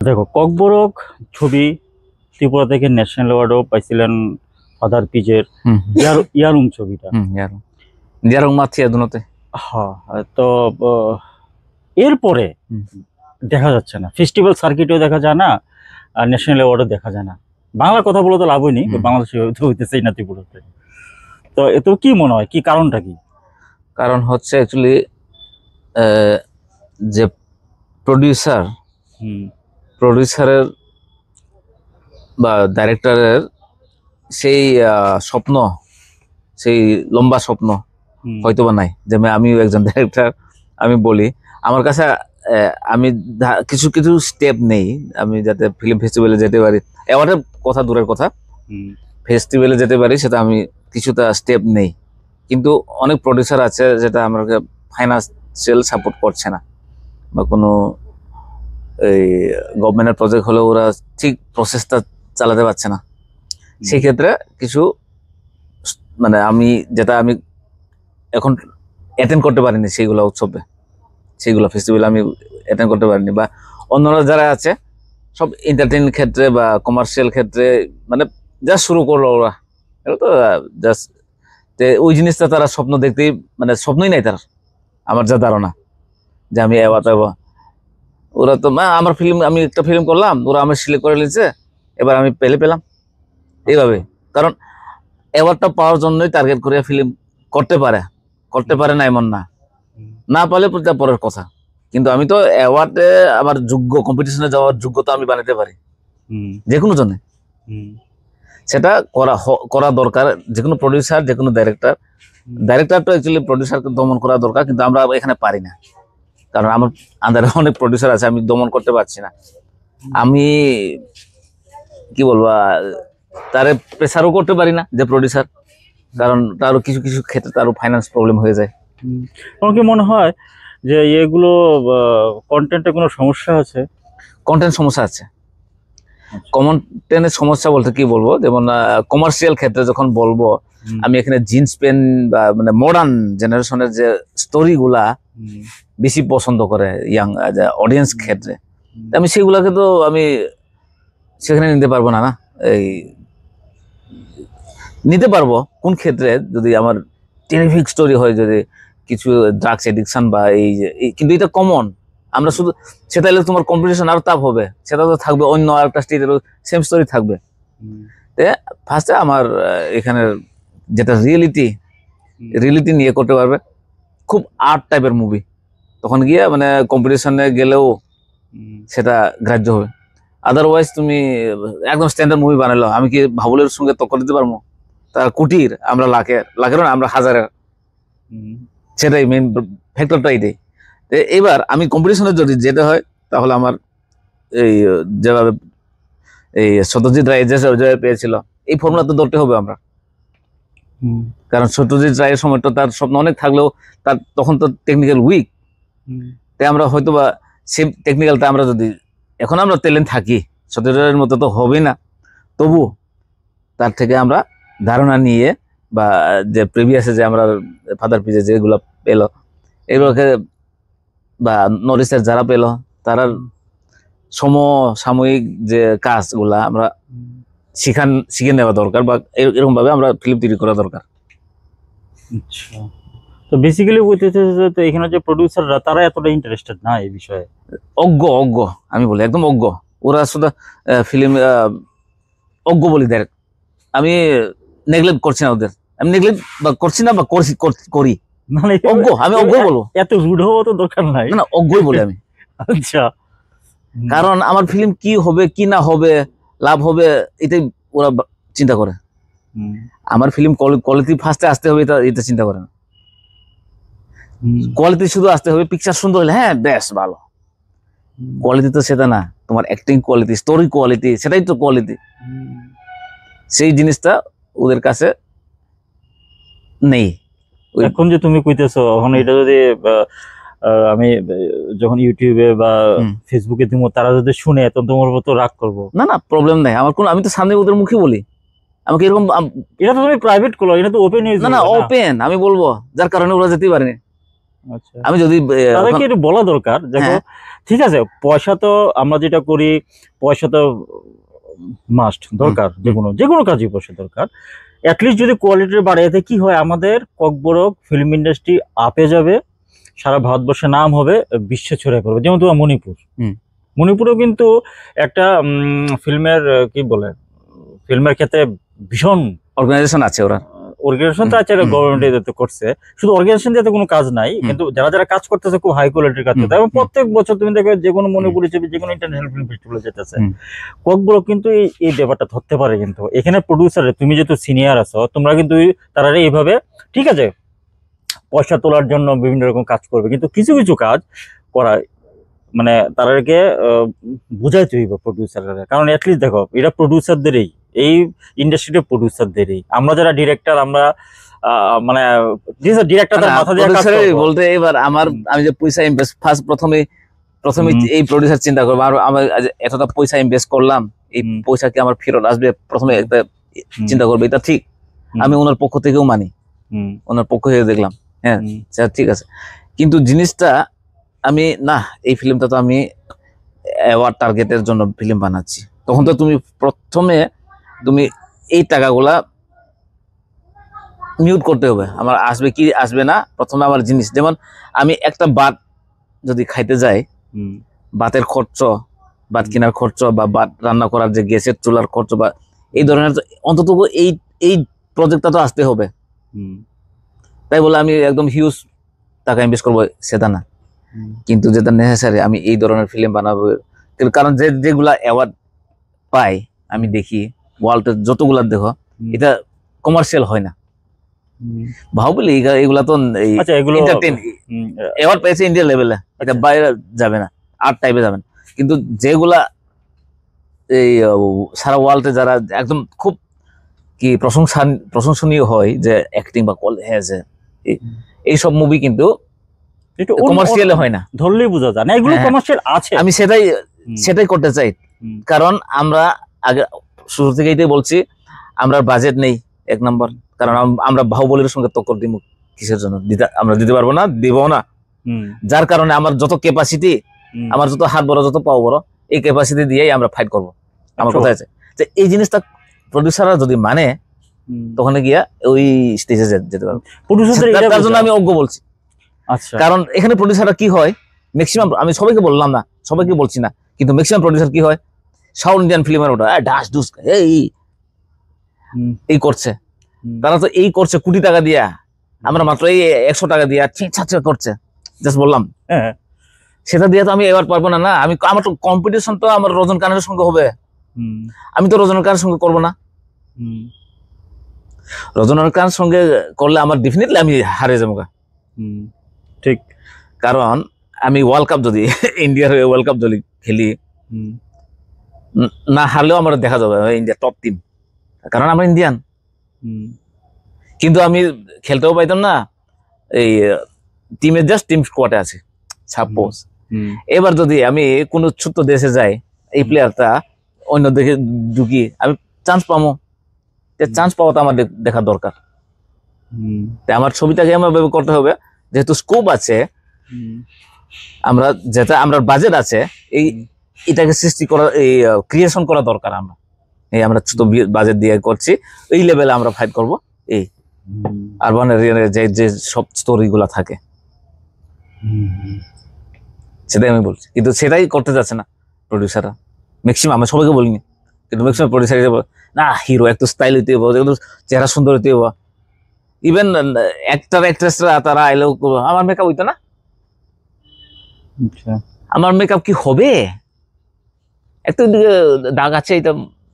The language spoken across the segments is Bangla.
দেখো, ককবরক ছবি ত্রিপুরা থেকে ন্যাশনাল অ্যাওয়ার্ডও পাইছিলেন। ফাদার পিজের ইয়ারুং ছবিটা, ইয়ারুং মাথিয়া দুনোতে। হ্যাঁ, তো এরপরে দেখা যাচ্ছে না, ফেস্টিভ্যাল সার্কিটেও দেখা যায় না, আর ন্যাশনাল অ্যাওয়ার্ডও দেখা যায় না। বাংলা কথা বলে তো লাভ হয়নি, বাংলাদেশে হইতেছেই না ত্রিপুরাতে। তো এত কি মনে হয়, কি কারণটা কি? কারণ হচ্ছে অ্যাকচুয়ালি যে প্রডিউসারের বা ডাইরেক্টরের সেই স্বপ্ন, সেই লম্বা স্বপ্ন হয়তো বা নাই। যে আমিও একজন ডাইরেক্টর, আমি বলি আমার কাছে আমি কিছু কিছু স্টেপ নেই আমি যাতে ফিল্ম ফেস্টিভ্যালে যেতে পারি। অ্যাওয়ার্ডের কথা দূরের কথা, ফেস্টিভ্যালে যেতে পারি সেটা আমি কিছুটা স্টেপ নেই। কিন্তু অনেক প্রডিউসার আছে যেটা আমাকে ফাইন্যান্সিয়াল সাপোর্ট করছে না, বা কোনো এই গভর্নমেন্টের প্রজেক্ট হলে ওরা ঠিক প্রসেসটা চালাতে পারছে না। সেই ক্ষেত্রে কিছু মানে আমি এখন অ্যাটেন্ড করতে পারিনি সেইগুলো উৎসবে, সেইগুলো ফেস্টিভ্যালে আমি অ্যাটেন্ড করতে পারিনি। বা অন্যরা যারা আছে সব এন্টারটেইন ক্ষেত্রে বা কমার্শিয়াল ক্ষেত্রে মানে জাস্ট শুরু করলো ওরা, এটা তো জাস্ট ওই জিনিসটা তারা স্বপ্ন দেখতেই মানে স্বপ্নই নাই তার, আমার যা ধারণা যে আমি অ্যাওয়ার্ড পাবো। ওরা তো আমার আমি একটা ফিল্ম করলাম, ওরা আমার সিলেক্ট করে নিয়েছে, এবার আমি পেলাম এইভাবে। কারণ অ্যাওয়ার্ডটা পাওয়ার জন্যই টার্গেট করে ফিল্ম করতে পারে না এমন না পারলে পরের কথা। কিন্তু আমি তো অ্যাওয়ার্ডে আমার যোগ্য, কম্পিটিশনে যাওয়ার যোগ্যতা আমি বানাতে পারি যে কোনো জন্য। সেটা করা দরকার যে কোনো প্রডিউসার, যে কোনো ডাইরেক্টর তো অ্যাকচুয়ালি প্রডিউসারকে দমন করা দরকার, কিন্তু আমরা এখানে পারি না। কারণ আমার আন্ডারে অনেক প্রডিউসার আছে, আমি দমন করতে পারছি না। আমি কি বলবো, তারে প্রেসারও করতে পারি না যে প্রডিউসার, কারণ তারও কিছু কিছু ক্ষেত্রে তারও ফাইন্যান্স প্রবলেম হয়ে যায়। আমার কি মনে হয় যে এগুলো কন্টেন্টে কোনো সমস্যা আছে? কন্টেন্ট সমস্যা আছে। কন্টেন্টের সমস্যা বলতে কি বলবো, যেমন কমার্শিয়াল ক্ষেত্রে যখন বলবো, আমি এখানে জিন্স প্যান্ট বা মানে মডার্ন জেনারেশনের যে স্টোরিগুলা বেশি পছন্দ করে ইয়াং অডিয়েন্স ক্ষেত্রে, আমি সেগুলাকে তো আমি সেখানে নিতে পারবো না। এই নিতে পারবো কোন ক্ষেত্রে, যদি আমার টেরিফিক স্টোরি হয়, যদি কিছু ড্রাগস এডিকশন বা কিন্তু এটা কমন, আমরা শুধু সেটা হলে তোমার কম্পিটিশন আরো তাপ হবে, সেটা তো থাকবে, অন্য আরেকটা স্টেটের সেম স্টোরি থাকবে। ফার্স্টে আমার এখানে যেটা রিয়েলিটি নিয়ে করতে পারবে, খুব আর্ট টাইপের মুভি, তখন গিয়ে মানে কম্পিটিশনে গেলেও সেটা গ্রাহ্য হবে। আদারওয়াইজ তুমি একদম স্ট্যান্ডার্ড মুভি বানালো, আমি কি ভাবুলের সঙ্গে টক্কর দিতে পারবো? তার কোটির, আমরা লাখের না, আমরা হাজারের, সেটাই মেইন ফ্যাক্টরটা এটাই। এবার আমি কম্পিটিশনে যদি যেতে হয়, তাহলে আমার এই যেভাবে এই সত্যজিৎ রায় যেভাবে পেয়েছিল, এই ফর্মুলা তো ধরতে হবে আমরা। কারণ সত্যজিৎ রায়ের সময় তো তার স্বপ্ন অনেক থাকলেও তার তখন তো টেকনিক্যাল উইক, তাই আমরা হয়তো বা সেম টেকনিক্যালটা আমরা যদি এখন আমরা ট্যালেন্ট থাকি, সত্যজিৎ রায়ের মতো তো হবে না, তবু তার থেকে আমরা ধারণা নিয়ে বা যে প্রিভিয়াসে যে আমরা ফাদার পিজে যেগুলো পেলো, এগুলোকে বা নরিসের যারা পেলো, তারা সমসাময়িক যে কাজগুলা আমরা শিখে নেওয়া দরকার, বা এরকম ভাবে আমরা ফিল্ম তৈরি করা দরকার। আচ্ছা, তো বেসিক্যালি বলতেছে যে এখানে যে প্রডিউসাররা তারা এতটা ইন্টারেস্টেড না এই বিষয়ে, অজ্ঞ আমি বলি, একদম অজ্ঞ। ওরা শুধু ফিল্ম অজ্ঞ বলি দেখ, আমি নেগলেক্ট করছি না ওদের, আমি নেগলেক্ট করছি না বা করি মানে অজ্ঞ, আমি অজ্ঞ বলবো। এত রুড হওয়া তো দরকার নাই, না অজ্ঞই বলি আমি। আচ্ছা, কারণ আমার ফিল্ম কি হবে কি না হবে, লাভ হবে, এটাই ওরা চিন্তা করে। আমার ফিল্ম কোয়ালিটি ফার্স্টে আসতে হবে, এটা চিন্তা করে না। কোয়ালিটি শুধু আসতে হবে, পিকচার সুন্দর হলে হ্যাঁ বেশ ভালো, কোয়ালিটি তো সেটা না, তোমার অ্যাক্টিং কোয়ালিটি, স্টোরি কোয়ালিটি, সেটাই তো কোয়ালিটি। সেই জিনিসটা ওদের কাছে নেই। এখন যে তুমি কইতেছো, এখন এটা যদি আমি যখন ইউটিউবে বা ফেসবুকে দিব, তারা যদি শুনে তখন তোমার মতো রাগ করবো? না প্রবলেম নাই আমার কোনো, আমি তো সামনে ওদের মুখে বলি, আমাকে এরকম, এটা তো তুমি প্রাইভেট করো, এটা তো ওপেন। না ওপেন আমি বলবো, যার কারণে ওরা যেতেই পারেনি। আচ্ছা, আমি যদি তাদেরকে একটু বলা দরকার, দেখো ঠিক আছে পয়সা তো আমরা যেটা করি, পয়সা তো মাস্ট দরকার, যে কোনো কাজে পয়সা দরকার। অ্যাটলিস্ট যদি কোয়ালিটি বাড়ে, এতে কি হয়, আমাদের ককবরক ফিল্ম ইন্ডাস্ট্রি আপে যাবে, সারা ভারতবর্ষে নাম হবে, বিশ্বে ছড়িয়ে পড়বে। যেমন তোমার মণিপুর, মণিপুরেও কিন্তু একটা ফিল্মের কি বলে, ফিল্মের ক্ষেত্রে ভীষণ অর্গানাইজেশন আছে, ওরা অর্গানাইজেশন তো আছে, গভর্নমেন্ট করছে, শুধু অর্গানাইজেশন দিয়ে তো কোনো কাজ নাই, কিন্তু যারা যারা কাজ করতেছে খুব হাই কোয়ালিটির কাজ করতে, এবং প্রত্যেক বছর তুমি দেখবে যে কোনো মণিপুরি ছবি যে কোনো ইন্টারন্যাশনাল ফিল্ম ফেস্টিভ্যালে যেতেছে। ককগুলো কিন্তু এই ব্যাপারটা ধরতে পারে, কিন্তু এখানে প্রডিউসার, তুমি যেহেতু সিনিয়র আছো, তোমরা কিন্তু তারা এইভাবে ঠিক আছে পয়সা তোলার জন্য বিভিন্ন রকম কাজ করবে, কিন্তু কিছু কিছু কাজ করা মানে তাদেরকে বুঝাইতে হইব প্রডিউসাররা, কারণ অ্যাটলিস্ট দেখো এটা প্রডিউসারদেরই, এই ইন্ডাস্ট্রিতে প্রডিউসারদেরই, আমরা যারা ডিরেক্টর, আমরা মানে ডিরেক্টরদের মাথা দিয়ে কাজ করব বলতে। এবার আমি যে পয়সা ইনভেস্ট প্রথমে এই প্রডিউসার চিন্তা করবো, আর আমি এতটা পয়সা ইনভেস্ট করলাম, এই পয়সা কি আমার ফেরত আসবে, প্রথমে একটা চিন্তা করবো, এটা ঠিক। আমি ওনার পক্ষ থেকেও মানি, ওনার পক্ষ থেকে দেখলাম, হ্যাঁ ঠিক আছে, কিন্তু জিনিসটা আমি না, এই ফিল্মটা তো আমি অ্যাওয়ার্ড টার্গেটের জন্য ফিল্ম বানাচ্ছি, তখন তো প্রথমে তুমি এই টাকাগুলা মিউট করতে হবে, আমার আসবে কি আসবে না। প্রথমে আমার জিনিস, যেমন আমি একটা বাত যদি খাইতে যাই, বাতের খরচ, বাত কেনার খরচ, বা বাত রান্না করার যে গ্যাসের চুলার খরচ, বা এই ধরনের অন্তত এই প্রজেক্টটা তো আসতে হবে। তাই বলে আমি একদম হিউজ টাকা ইনভেস্ট করবো সেটা না, কিন্তু যেটা নেসেসারি আমি এই ধরনের ফিল্ম বানাবো, কারণ যেগুলা অ্যাওয়ার্ড পাই আমি দেখি, ওয়ার্ল্ডে যতগুলা দেখো, এটা কমার্শিয়াল হয় না। বাহুবলী এগুলা তো অ্যাওয়ার্ড পেয়েছে ইন্ডিয়া লেভেলে, এটা বাইরে যাবে না, আর্ট টাইপে যাবেন, কিন্তু যেগুলা এই সারা ওয়ার্ল্ডে যারা একদম খুব কি প্রশংসনীয় হয়, যে অ্যাক্টিং বা হয়েছে, এইসব মুভি কিন্তু কমার্শিয়াল হয় না, ধরলেই বোঝা যায় না এগুলো কমার্শিয়াল আছে। আমি সেটাই করতে চাই, কারণ আমরা আগে শুরু থেকেই বলছি, আমরা বাজেট নেই এক নম্বর, কারণ আমরা বাহুবলীর সঙ্গে টক্কর দিব কিসের জন্য, আমরা দিতে পারবো না, দিব না। যার কারণে আমার যত ক্যাপাসিটি, আমার যত হাত বড়, যত পাও বড়, এই ক্যাপাসিটি দিয়েই আমরা ফাইট করব। আমার কথা আছে যে এই জিনিসটা প্রডিউসাররা যদি মানে, তখন গিয়া ওই স্টেজে যেতে পারবো। তার জন্য আমি অজ্ঞ বলছি। আচ্ছা, কারণ এখানে প্রডিউসাররা কি হয়, ম্যাক্সিমাম, আমি সবাইকে বললাম না, সবাইকে বলছি না, কিন্তু ম্যাক্সিমাম প্রডিউসার কি হয়, সাউথ ইন্ডিয়ান ফিল্মের ওটা ডাস ডুস এই করছে, তারা তো এই করছে কোটি টাকা দিয়া, আমরা মাত্র এই 100 টাকা দিয়া করছে, জাস্ট বললাম, সেটা দিয়ে তো আমি এবার পারবো না। আমি আমার তো কম্পিটিশন তো আমার রজন খানের সঙ্গে হবে, আমি তো রজন খানের সঙ্গে করবো না। রজন খানের সঙ্গে করলে আমার ডেফিনেটলি আমি হারিয়ে যাবো। ঠিক, কারণ আমি ওয়ার্ল্ড কাপ যদি ইন্ডিয়ার হয়ে ওয়ার্ল্ড কাপ যদি খেলি, না হারলেও আমার দেখা যাবে ইন্ডিয়া টপ টিম, কারণ আমরা ইন্ডিয়ান। কিন্তু আমি খেলতেও পাইতাম না, এই টিমের জাস্ট টিম স্কোয়াডে আছে সাপোজ। এবার যদি আমি কোনো ছোট্ট দেশে যাই, এই প্লেয়ারটা অন্য দেশে ঢুকি, আমি চান্স পাবো, চান্স পাওয়া তো আমার দেখা দরকার। আমার ছবিটাকে আমার ভাবে করতে হবে, যেহেতু স্কোপ আছে, আমরা যেটা আমরা বাজেট আছে, এটাকে সৃষ্টি করা, এই ক্রিয়েশন করা দরকার। আমরা ছোট বাজেট দিয়ে করছি, এই লেভেলে আমরা ফাইট করব। এই আরবান এরিয়ার যে সব স্টোরি গুলা থাকে, সেটাই আমি বলছি, কিন্তু সেটাই করতে যাচ্ছে না প্রডিউসাররা ম্যাক্সিমাম। আমি সবাইকে বলিনি, কিন্তু ম্যাক্সিমাম প্রডিউসার না, হিরো একটু স্টাইল হইতে হবে, একটু চেহারা সুন্দর হইতে হবে। ইভেন অ্যাক্টর অ্যাক্ট্রেসরা তারা আইলেও আমার মেকআপ হইতো না, আমার মেকআপ কি হবে, একটু দাগ আছে এটা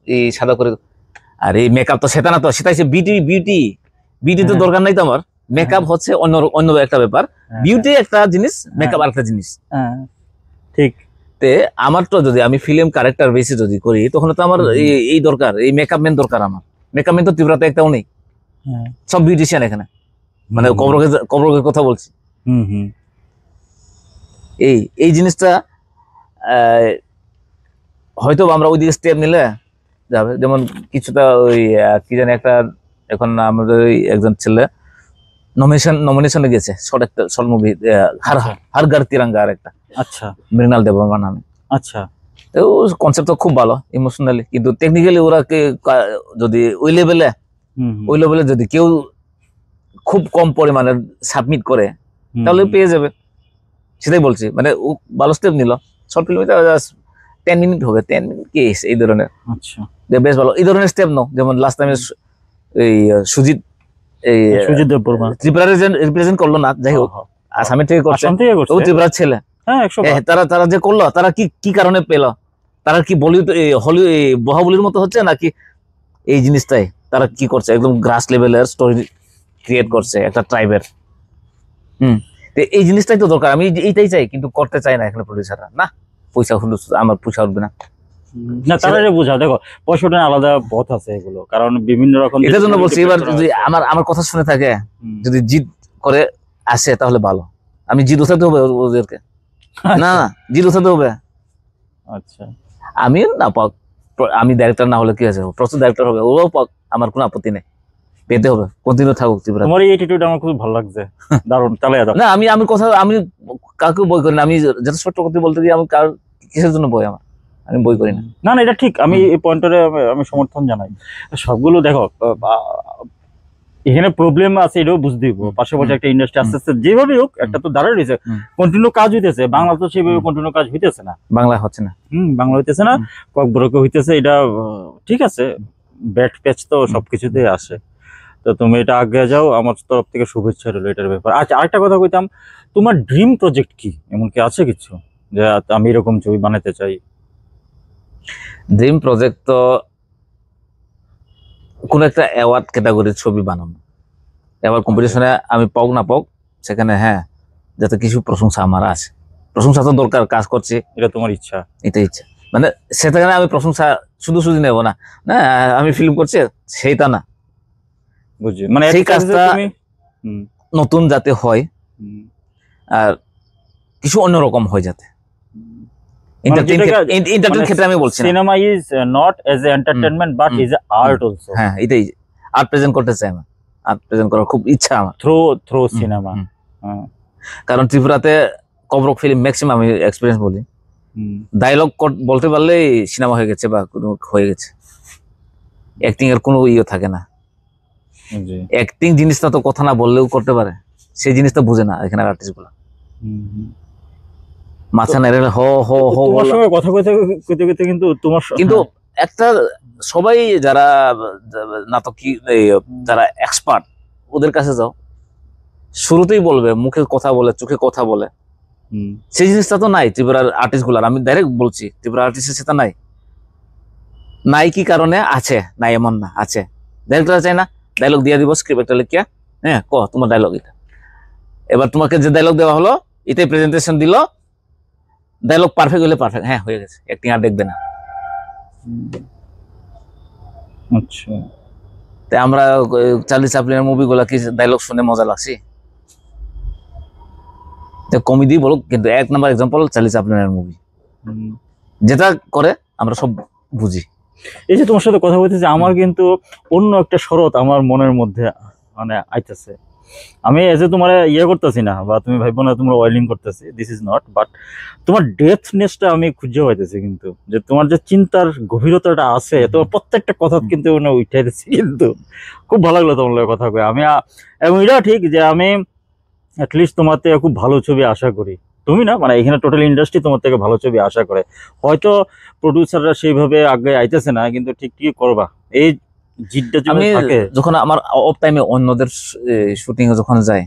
এই সাদা করে, আর এই মেকআপ তো সেটা না, তো সেটা হচ্ছে বিউটি তো দরকার নাই তো আমার। মেকআপ হচ্ছে অন্য একটা ব্যাপার, বিউটি একটা জিনিস, মেকআপ আরেকটা জিনিস। ঠিক, তে আমার তো যদি আমি ফিল্ম ক্যারেক্টার বেশি যদি করি, তখন তো আমার এই দরকার, এই মেকআপ ম্যান দরকার। আমার মেকআপ ম্যান তো তীব্রতা একটাও নেই, সব বিউটিশিয়ান এখানে, মানে কবরকের কথা বলছি। এই জিনিসটা হয়তো আমরা ওইদিকে স্টেপ নিলে যাবে। যেমন কিছুটা ওই কি জানি একটা, এখন আমাদের ওই একজন ছেলে নমিনেশনে গেছে শর্ট মুভি হার ঘর তিরঙ্গা আর একটা, আচ্ছা মৃণাল দেববর্মা নামে। আচ্ছা তো কনসেপ্ট তো খুব ভালো ইমোশনালি, কিন্তু টেকনিক্যালি ওরা যদি ওই লেভেলে যদি কেউ খুব কম পরিমাণে সাবমিট করে তাহলে পেয়ে যাবে, সেটাই বলছি। মানে ও ভালো স্টেপ নিল, শর্ট ফিল্মে 10 মিনিট হবে, 10 মিনিট কেস এই ধরনের। আচ্ছা বেশ ভালো এই ধরনের স্টেপ নাও, যেমন লাস্ট টাইমে এই সুজিত দেববর্মা ত্রিপুরা রিপ্রেজেন্ট করলো না, যাই হোক আসামের থেকে করছে, আসাম থেকে করছে। ও ত্রিপুরার ছেলে। হ্যাঁ 100 তারা যে করলো, তারা কি কারণে পেল? তারা কি বলিউড বহাবলির মতো হচ্ছে নাকি এই জিনিসটাই তারা কি করছে? একদম গ্রাস লেভেলের স্টোরি ক্রিয়েট করছে একটা ট্রাইবের। তো এই জিনিসটাই তো দরকার, আমি এইটাই চাই, কিন্তু করতে চাই না এখানে প্রডিউসাররা। না, পয়সা হলো, আমার পয়সা উঠবে না। না তারা যে বোঝা, দেখো পয়সাটা আলাদা পথ আছে এগুলো, কারণ বিভিন্ন রকম। এটার জন্য বলছি, এবার যদি আমার কথা শুনে থাকে, যদি জিদ করে আসে তাহলে ভালো। আমি জিদ উঠাতে হবে ওদেরকে, না জিদ উঠাতে হবে। আচ্ছা আমি না পাক, আমি ডাইরেক্টর না হলে কি আছে, প্রচুর ডাইরেক্টর হবে, ওরাও পাক, আমার কোনো আপত্তি নেই, পেতে হবে, কন্টিনিউ থাকুক ত্রিপুরা। তোমার এই অ্যাটিটিউড আমার খুব ভালো লাগছে, দারুণ, চালিয়ে দাও। না আমি কথা, আমি কাউকে বই করি না, আমি যত সত্য কথা বলতে গিয়ে আমি কার কিসের জন্য বই, আমি বই করি না। না এটা ঠিক, আমি এই পয়েন্টে আমি সমর্থন জানাই। সবগুলো দেখো এখানে প্রবলেম আছে, এটাও বুঝতে দিব। পাশাপাশি একটা ইন্ডাস্ট্রি আস্তে আস্তে যেভাবে হোক একটা তো দাঁড়ায় রয়েছে, কন্টিনিউ কাজ হইতেছে। বাংলা তো সেভাবে কন্টিনিউ কাজ হইতেছে না, বাংলা হচ্ছে না, বাংলা হইতেছে না, ককবরকে হইতেছে। এটা ঠিক আছে, ব্যাট প্যাচ তো সবকিছুতেই আসে। তো তুমি এটা আগে যাও, আমার তরফ থেকে শুভেচ্ছা রইল এটার ব্যাপার। আচ্ছা আরেকটা কথা কইতাম, তোমার ড্রিম প্রজেক্ট কি? এমন কি আছে কিছু যে আমি এরকম ছবি বানাতে চাই? ড্রিম প্রজেক্ট তো কোন একটা অ্যাওয়ার্ড ক্যাটাগরির ছবি বানানো, অ্যাওয়ার্ড কম্পিটিশনে আমি পাওক না পাওক সেখানে, হ্যাঁ, যাতে কিছু প্রশংসা আমার আছে। প্রশংসা তো দরকার, কাজ করছি, এটা তোমার ইচ্ছা? এটাই ইচ্ছা। মানে সেখানে আমি প্রশংসা শুধু নেব না, না আমি ফিল্ম করছি সেইটা না, বুঝছি। মানে সেই কাজটা নতুন যাতে হয়, আর কিছু অন্যরকম হয় যাতে। এন্টারটেইনমেন্ট ক্ষেত্রে আমি বলছি, cinema is not as a entertainment but is a art also. হ্যাঁ, এটাই আর্ট প্রেজেন্ট করতে চাই, আমার আর্ট প্রেজেন্ট করার খুব ইচ্ছা আমার, থ্রো সিনেমা। কারণ ত্রিপুরাতে কবরক ফিল্ম ম্যাক্সিমাম আমি এক্সপেরিয়েন্স বলি, ডায়লগ বলতে পারলেই সিনেমা হয়ে গেছে বা কোনো হয়ে গেছে, অ্যাক্টিং এর কোনো ইয়ে থাকে না। অ্যাক্টিং জিনিসটা তো কথা না বললেও করতে পারে, সেই জিনিসটা বুঝে না এখানে আর্টিস্ট গুলা। মাথা নেড়ে হো হো হো তোমার সঙ্গে কথা কইতে কইতে কিন্তু তোমার কিন্তু একটা সবাই যারা নাটকি যারা এক্সপার্ট, ওদের কাছে যাও, শুরুতেই বলবে, মুখে কথা বলে, চোখে কথা বলে। সেই জিনিসটা তো নাই ত্রিপুরার আর্টিস্ট গুলার। আমি ডাইরেক্ট বলছি, ত্রিপুরা আর্টিস্টের সেটা নাই কি কারণে আছে, নাই এমন না, আছে। ডাইরেক্টর চাই না, ডায়লগ দিয়ে দিব, স্ক্রিপ্ট একটা লিখিয়া, হ্যাঁ তোমার ডায়লগ এটা। এবার তোমাকে যে ডায়লগ দেওয়া হলো, এটাই প্রেজেন্টেশন দিল, ডায়লগ পারফেক্ট হলে পারফেক্ট, হ্যাঁ হয়ে গেছে, অ্যাক্টিং আর দেখবে না। আচ্ছা, তাই আমরা চার্লি চ্যাপলিনের মুভিগুলা কি ডায়লগ শুনে মজা লাগছে? কমেডি বলো, কিন্তু 1 নাম্বার এক্সাম্পল চার্লি চ্যাপলিনের মুভি, যেটা করে আমরা সব বুঝি। এই যে তোমার সাথে কথা বলতেছি, আমার কিন্তু অন্য একটা শরৎ আমার মনের মধ্যে মানে আইতেছে। আমি এসে তোমার ইয়ে করতেছি না, বা তুমি ভাইবো না তোমার ওয়েলিং করতেছি, দিস ইজ নট, বাট তোমার ডেপথনেসটা আমি খুঁজে পাইতেছি, কিন্তু যে তোমার যে চিন্তার গভীরতাটা আছে, তোমার প্রত্যেকটা কথা কিন্তু উঠাইতেছি। কিন্তু খুব ভালো লাগলো তোমার লগে কথা কয়ে আমি, এবং এটাও ঠিক যে আমি অ্যাটলিস্ট তোমার থেকে খুব ভালো ছবি আশা করি। তুমি না, মানে এখানে টোটাল ইন্ডাস্ট্রি তোমার থেকে ভালো ছবি আশা করে। হয়তো প্রডিউসাররা সেইভাবে আগে আইতেছে না, কিন্তু ঠিক করবা। এই জিদটা আমি যখন আমার অফ টাইমে অন্যদের শুটিং এ যখন যাই,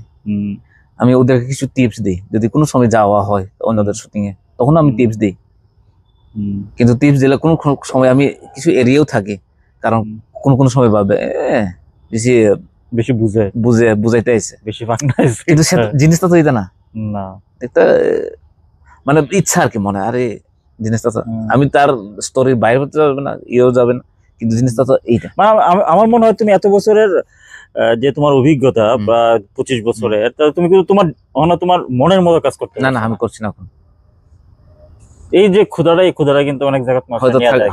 আমি ওদেরকে কিছু টিপস দিই। যদি কোনো সময় যাওয়া হয় অন্যদের শুটিং এ, তখন আমি টিপস দিই। কিন্তু টিপস দিলে কোনো সময় আমি কিছু এড়িয়েও থাকি, কারণ কোনো সময় ভাবে বেশি বুঝাইতে আইছে, বেশি ফাঁকনাইছে, কিন্তু জিনিসটা তো এটা না, একটা মানে ইচ্ছা আর কি মনে, আরে জিনিসটা তো আমি তার স্টোরির বাইরে হতে যাবে না, ইয়েও যাবে না, কিন্তু জিনিসটা তো এইটা। আমার মনে হয় তুমি এত বছরের যে তোমার অভিজ্ঞতা বা 25 বছরের, তুমি কিন্তু তোমার মনের মতো কাজ করতে না, আমি করছি না এখন। এই যে ক্ষুধাটা, এই ক্ষুধাটা কিন্তু অনেক জায়গায়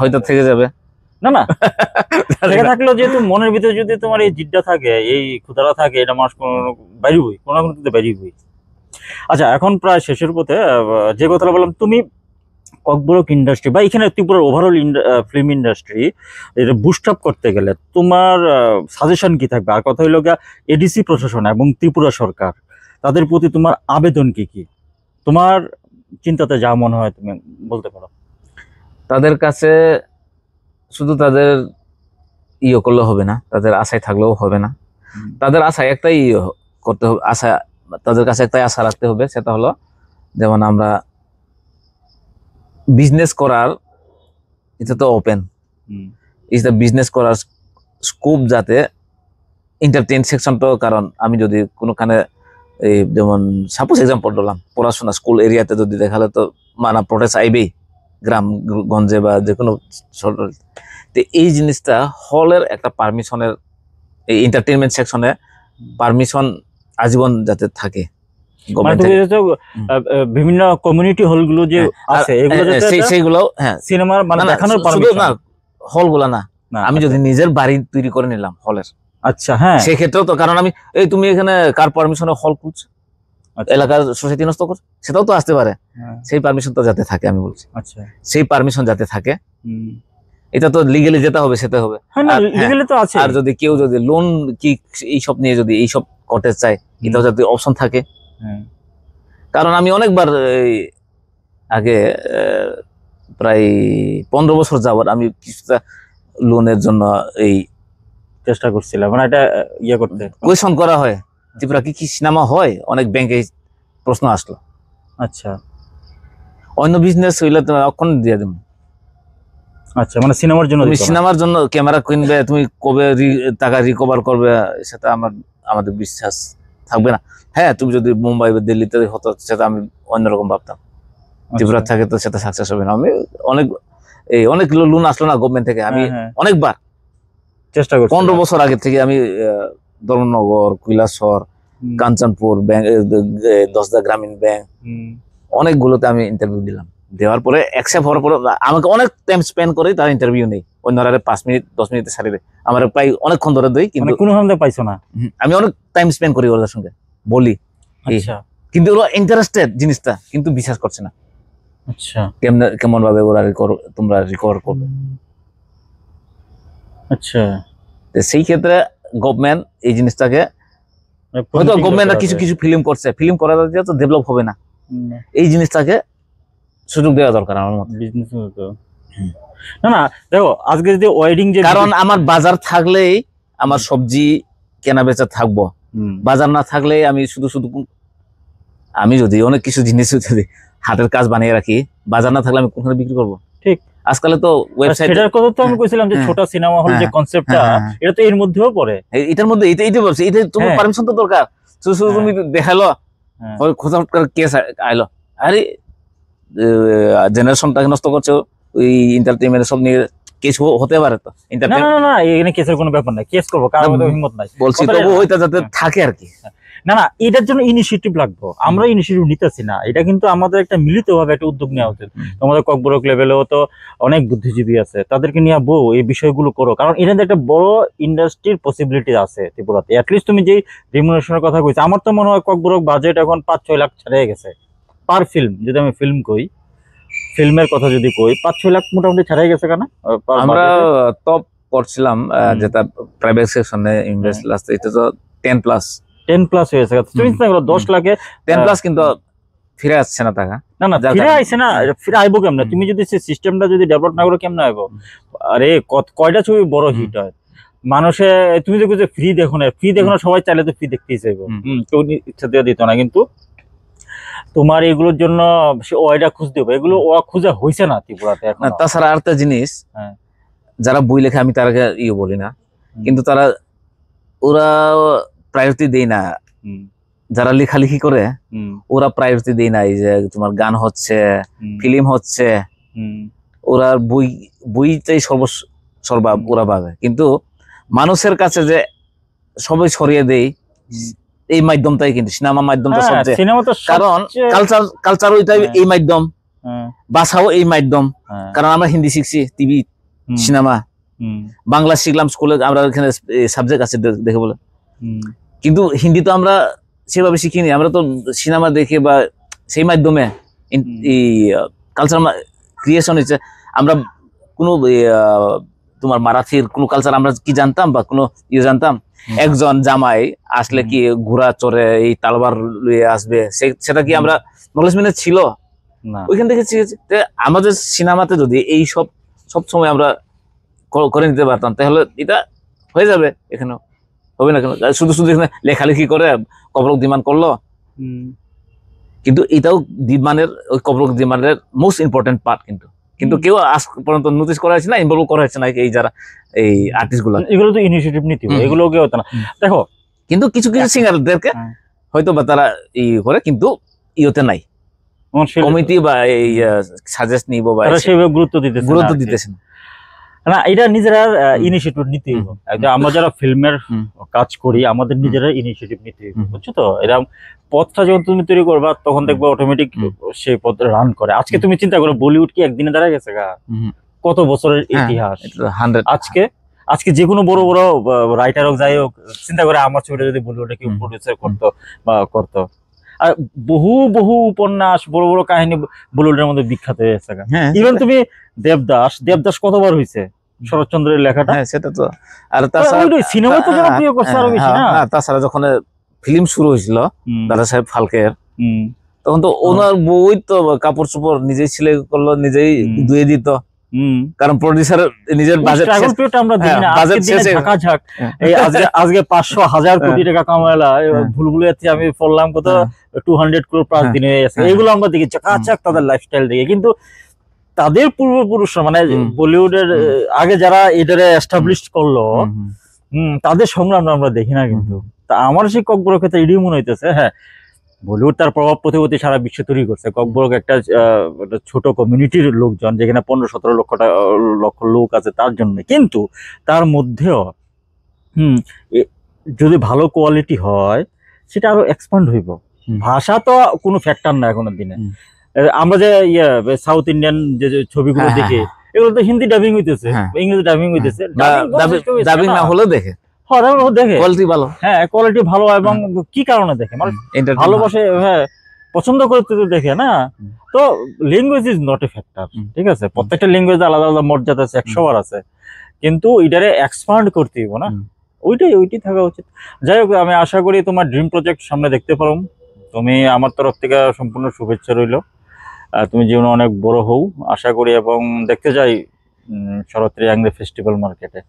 হয়তো থেকে যাবে, না না থেকে থাকলেও যেহেতু মনের ভিতরে যদি তোমার এই জিদটা থাকে, এই ক্ষুধাটা থাকে, এটা মানুষ বাইরবই, কোনো না কোনো কিন্তু বাইরবই। আচ্ছা, এখন প্রায় শেষের পথে, যে কথাটা বললাম, তুমি ককবরক ইন্ডাস্ট্রি বা এখানে ত্রিপুরার ওভারঅল ফিল্ম ইন্ডাস্ট্রি এটা বুস্ট আপ করতে গেলে তোমার সাজেশন কি থাকবে? আর কথা হইল গিয়া এডিসি প্রশাসন এবং ত্রিপুরা সরকার, তাদের প্রতি তোমার আবেদন কি কি? তোমার চিন্তাতে যা মনে হয় তুমি বলতে পারো। তাদের কাছে শুধু তাদের করলে হবে না, তাদের আশায় থাকলেও হবে না। তাদের আশায় একটাই করতে হবে, আশা, তাদের কাছে একটাই আশা রাখতে হবে, সেটা হলো যেমন আমরা বিজনেস করার, এটা তো ওপেন ইজ দ্য বিজনেস করার স্কোপ, যাতে এন্টারটেইন সেকশনটা, কারণ আমি যদি কোনোখানে এই যেমন সাপোজ এক্সাম্পল দিলাম, পড়াশোনা স্কুল এরিয়াতে যদি দেখালে তো মানা প্রোটেস্ট আইবেই, গ্রাম গঞ্জে বা যে কোনো ছোট। তো এই জিনিসটা হলের একটা পারমিশনের, এই এন্টারটেইনমেন্ট সেকশনে পারমিশন আজীবন যাতে থাকে। বিভিন্ন কমিউনিটি হলগুলো যে আছে এগুলো সেইগুলো সিনেমার মানে দেখানোর পারমিশন না, হলগুলা না, আমি যদি নিজের বাড়ি তৈরি করে নিলাম হলের, আচ্ছা হ্যাঁ, সেক্ষেত্রেও তো, কারণ আমি তুমি এখানে কার পারমিশনে হল খুঁজছো, এলাকার সোসাইটি নষ্ট করছো, সেটাও তো আসতে পারে। সেই পারমিশন তো যাতে থাকে, আমি বলছি আচ্ছা সেই পারমিশন যাতে থাকে। এটা তো লিগালি যেটা হবে সেটা হবে। আর যদি কেউ যদি লোন কি এইসব নিয়ে যদি এইসব করতে চায়, এটাও যাতে অপশন থাকে। কারণ আমি অনেকবার আগে প্রায় 15 বছর যাবত আমি কিছুটা লোনের জন্য এই চেষ্টা করছিলাম, মানে এটা ইয়ে করতে কোয়েশন করা হয়, ত্রিপুরা কি সিনেমা হয়, অনেক ব্যাংকে প্রশ্ন আসলো। আচ্ছা, অন্য বিজনেস হইলে তুমি অক্ষণ দিয়ে দেবো। আচ্ছা, মানে সিনেমার জন্য, তুমি সিনেমার জন্য ক্যামেরা কিনবে, তুমি কবে টাকা রিকভার করবে সেটা আমাদের বিশ্বাস থাকবে না। হ্যাঁ, তুমি যদি মুম্বাই বা দিল্লিতে হতো সেটা আমি অন্যরকম ভাবতাম, ত্রিপুরা থাকে তো সেটা সাকসেস হবে না। আমি অনেক লোন আসলো না গভর্নমেন্ট থেকে, আমি অনেকবার চেষ্টা করছি। 15 বছর আগে থেকে আমি ধর্মনগর, কৈলাসহর, কাঞ্চনপুর ব্যাংক, 10দা গ্রামীণ ব্যাংক, অনেকগুলোতে আমি ইন্টারভিউ দিলাম। দেওয়ার পরে অ্যাকসেপ্ট হওয়ার পরে আমাকে অনেক টাইম স্পেন্ড করে তার ইন্টারভিউ নেই। অন্যরা 5 মিনিট 10 মিনিটে সারি দেয়, আমার প্রায় অনেকক্ষণ ধরে দেয়, কিন্তু কোনো ভাবে পাইছো না। আমি অনেক টাইম স্পেন্ড করি ওদের সঙ্গে, বলি, কিন্তু ওরা ইন্টারেস্টেড জিনিসটা, কিন্তু বিশ্বাস করছে না। আচ্ছা, কেমন ভাবে ওরা তোমরা রিকভার করবে। আচ্ছা, সেই ক্ষেত্রে গভর্নমেন্ট এই জিনিসটাকে, হয়তো গভর্নমেন্টরা কিছু ফিল্ম করছে, ফিল্ম করা তো ডেভেলপ হবে না, এই জিনিসটাকে সুযোগ দেওয়া দরকার আমার মতে। না না, দেখো আজকে যদি ওয়েডিং, যে কারণ আমার বাজার থাকলেই আমার সবজি কেনা বেচা থাকবো, বাজার না থাকলে আমি শুধু আমি যদি অনেক কিছু জিনিস যদি হাতের কাজ বানিয়ে রাখি, বাজার না থাকলে আমি কোথায় বিক্রি করবো? ঠিক, আজকালে তো ওয়েবসাইট, সেটার কথা তো আমি কইছিলাম যে ছোট সিনেমা হল যে কনসেপ্টটা, এটা তো এর মধ্যেও পড়ে, এটার মধ্যে এইটাই বলছি, এটা তোমার পারমিশন তো দরকার। শুধু তুমি দেখালো, খোঁজা করে কেস আইলো, আরে জেনারেশনটাকে নষ্ট করছো, ওই এন্টারটেইনমেন্ট সব নিয়ে কেস হতে পারে তো। না না না, এখানে কেসের কোনো ব্যাপার নাই, কেস করবো, কারোর মধ্যে হিম্মত নাই, বলছি তবু ওইটা যাতে থাকে আর কি। না না, এটার জন্য ইনিশিয়েটিভ লাগবে, আমরা ইনিশিয়েটিভ নিতেছি না, এটা কিন্তু আমাদের একটা মিলিতভাবে একটা উদ্যোগ নেওয়া উচিত। তোমাদের ককবরক লেভেলেও তো অনেক বুদ্ধিজীবী আছে, তাদেরকে নিয়ে এই বিষয়গুলো করো, কারণ এখানে একটা বড় ইন্ডাস্ট্রির পসিবিলিটি আছে ত্রিপুরাতে। অ্যাটলিস্ট তুমি যেই রেমুনারেশনের কথা কইছো, আমার তো মনে হয় ককবরক বাজেট এখন 5-6 লাখ ছাড়িয়ে গেছে পার ফিল্ম। যদি আমি ফিল্মের কথা যদি কই, 5-6 লাখ মোটামুটি ছাড়িয়ে গেছে। কেন আমরা টপ করছিলাম যেটা প্রাইভেট সেকশনে ইনভেস্ট লাস্ট, এটা তো 10+ হয়েছে। তুমি চিন্তা করো 10 লাখে 10+ কিন্তু ফিরে আসছে না টাকা। না না, ফিরে আইছে না, ফিরে আইবো কেমনে? তুমি যদি সেই সিস্টেমটা যদি ডেভেলপ না করো কেমনে আইবো? আরে কয়টা ছবি বড় হিট হয় মানুষে, তুমি দেখো যে ফ্রি দেখো না, সবাই চাইলে তো ফ্রি দেখতেই চাইবো, কেউ ইচ্ছা দিয়ে দিত না। কিন্তু তোমার এগুলোর জন্য সে ওয়াইটা খুঁজতে হবে, এগুলো খুঁজে হয়েছে না ত্রিপুরাতে এখন। তাছাড়া আরেকটা জিনিস, যারা বই লেখে আমি তারাকে বলি না, কিন্তু ওরা প্রায়োরিটি দেয় না। যারা লেখালেখি করে ওরা প্রায়োরিটি দেয় না, এই যে তোমার গান হচ্ছে, ফিল্ম হচ্ছে, ওরা বইটাই সর্বা ওরা পাবে। কিন্তু মানুষের কাছে যে সবাই ছড়িয়ে দেয় এই মাধ্যমটাই, কিন্তু সিনেমা মাধ্যমটা সবচেয়ে, কারণ কালচার ওইটাই এই মাধ্যম, ভাষাও এই মাধ্যম। কারণ আমরা হিন্দি শিখছি টিভি সিনেমা, বাংলা শিখলাম স্কুলে, আমরা এখানে সাবজেক্ট আছে দেখে বলে, হুম, কিন্তু হিন্দি তো আমরা সেভাবে শিখিনি। আমরা তো সিনেমা দেখে বা সেই মাধ্যমে এই কালচার ক্রিয়েশন হয়েছে। আমরা কোনো তোমার মারাঠির কোনো কালচার আমরা কি জানতাম বা কোনো ইয়ে জানতাম? একজন জামাই আসলে কি ঘোড়া চড়ে এই তালবার লুয়ে আসবে, সেটা কি আমরা নলেজ মেনে ছিল? না। ওইখান থেকে শিখেছি। আমাদের সিনেমাতে যদি এই সব সময় আমরা করে নিতে পারতাম, তাহলে এটা হয়ে যাবে। এখানেও হবে না কেন? শুধু শুধু এখানে লেখালেখি করে কবরক দিমান করলো, কিন্তু এটাও দিমানের, ওই কবরক দিমানের মোস্ট ইম্পর্টেন্ট পার্ট। কিন্তু কেউ আজ পর্যন্ত নোটিস করা হয়েছে না, ইনভলভ করা হয়েছে না এই যারা এই আর্টিস্ট গুলো। এগুলো তো ইনিশিয়েটিভ নিতে হবে, এগুলো কেউ হতো না। দেখো, কিন্তু কিছু কিছু সিঙ্গারদেরকে হয়তো বা তারা ই করে, কিন্তু ইয়েতে নাই কমিটি বা এই সাজেস্ট নিব বা সেভাবে গুরুত্ব দিতেছে না। না, এটা নিজেরা ইনিশিয়েটিভ নিতে হবে। আমরা যারা ফিল্মের কাজ করি, আমাদের নিজেরা ইনিশিয়েটিভ নিতে হবে, বুঝছো তো? এরকম পথটা যখন তুমি তৈরি করবা, তখন দেখবে অটোমেটিক সেই পথ রান করে। আজকে তুমি চিন্তা করো, বলিউড কি একদিনে দাঁড়ায় গেছে? কত বছরের ইতিহাস। আজকে যে কোনো বড় বড় রাইটার হোক, যাই হোক, চিন্তা করে আমার ছবিটা যদি বলিউডে কেউ প্রডিউসার করতো বা করতো, আর বহু বহু উপন্যাস, বড় বড় কাহিনী বলিউডের মধ্যে বিখ্যাত হয়ে গেছে। ইভেন তুমি দেবদাস কতবার হয়েছে শরৎচন্দ্রের লেখাটা, সেটা তো। আর তাছাড়া সিনেমা তো জনপ্রিয় করছে আরো বেশি না? তাছাড়া যখন ফিল্ম শুরু হয়েছিল দাদা সাহেব ফালকের, তখন তো ওনার বই তো কাপড় চোপড় নিজেই সেলাই করলো, নিজেই ধুয়ে দিত, কারণ প্রোডিউসার নিজের বাজেট আমরা দেখি না। আজকে 500,000 কোটি টাকা কামাইলা, ভুলভুলাইয়াতে আমি পড়লাম কত 200 crore প্লাস দিনে গেছে। এগুলো আমরা দেখি চাকাচাক তাদের লাইফস্টাইল দেখে। কিন্তু তাদের পূর্বপুরুষরা, মানে বলিউডের আগে যারা এটারে এস্টাবলিশ করলো, তাদের সংগ্রাম আমরা দেখি না। কিন্তু তা আমার সেই ককবরক ক্ষেত্রে এটাই মনে হইতেছে, হ্যাঁ, বলিউড তার প্রভাব প্রতিপত্তি সারা বিশ্ব তৈরি করছে। ককবরক একটা ছোট কমিউনিটির লোকজন, যেখানে 15-17 লক্ষ লোক আছে তার জন্য। কিন্তু তার মধ্যেও যদি ভালো কোয়ালিটি হয়, সেটা আরো এক্সপান্ড হইব। ভাষা তো কোনো ফ্যাক্টর না এখনের দিনে। আমরা যে সাউথ ইন্ডিয়ান যে ছবিগুলো দেখি, এগুলো তো হিন্দি ডাবিং হইতেছে, ইংরেজি ডাবিং হইতেছে। ডাবিং না হলেও দেখে, কোয়ালিটি ভালো। হ্যাঁ, কোয়ালিটি ভালো। এবং কি কারণে দেখে? মানে ভালোবাসে, হ্যাঁ, পছন্দ করতে দেখে না। তো language is not a factor, ঠিক আছে? প্রত্যেকটা ল্যাঙ্গুয়েজ আলাদা আলাদা মর্যাদা আছে, 100 বার আছে, কিন্তু এটারে এক্সপান্ড করতে হইব না? ওইটাই থাকা উচিত। যাই হোক, আমি আশা করি তোমার ড্রিম প্রজেক্ট সামনে দেখতে পারো। তুমি আমার তরফ থেকে সম্পূর্ণ শুভেচ্ছা রইল। তুমি জীবনে অনেক বড় হও আশা করি, এবং দেখতে যাই শরৎ ইয়াংরে ফেস্টিভ্যাল মার্কেটে।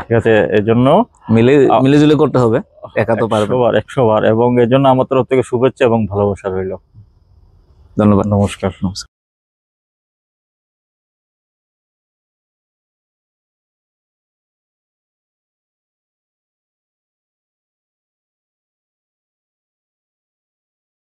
ঠিক আছে? এর জন্য মিলেজুলে করতে হবে, একা তো পারবে 100 বার। এবং এর জন্য আমার তরফ থেকে শুভেচ্ছা এবং ভালোবাসা রইল। ধন্যবাদ। নমস্কার।